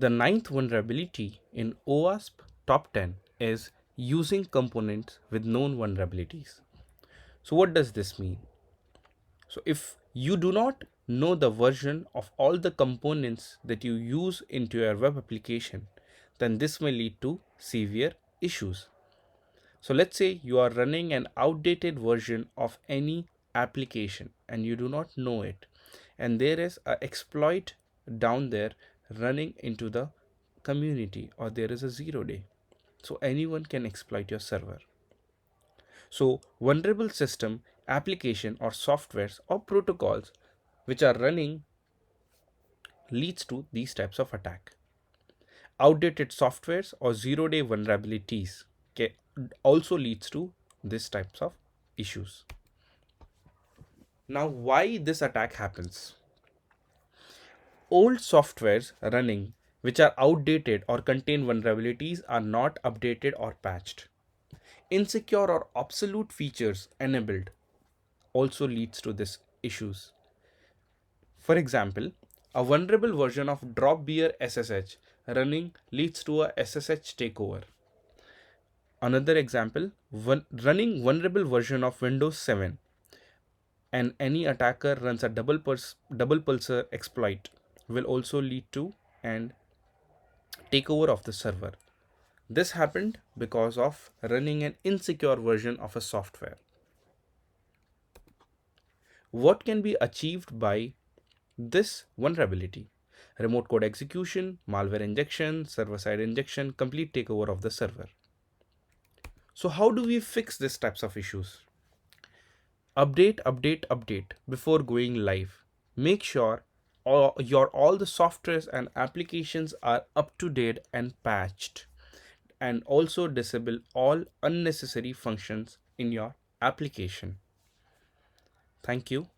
The ninth vulnerability in OWASP top 10 is using components with known vulnerabilities. So what does this mean? So if you do not know the version of all the components that you use into your web application, then this may lead to severe issues. So let's say you are running an outdated version of any application and you do not know it, and there is an exploit down there running into the community, or there is a 0 day. So anyone can exploit your server. So vulnerable system, application or softwares or protocols which are running leads to these types of attack. Outdated softwares or 0 day vulnerabilities also leads to these types of issues. Now, why this attack happens? Old softwares running which are outdated or contain vulnerabilities are not updated or patched. Insecure or obsolete features enabled also leads to these issues. For example, a vulnerable version of drop beer SSH running leads to a SSH takeover. Another example, running vulnerable version of Windows 7 and any attacker runs a double pulsar exploit will also lead to an takeover of the server. This happened because of running an insecure version of a software. What can be achieved by this vulnerability? Remote code execution, malware injection, server-side injection, complete takeover of the server. So how do we fix these types of issues? Update before going live. Make sure all the softwares and applications are up to date and patched, and also disable all unnecessary functions in your application. Thank you.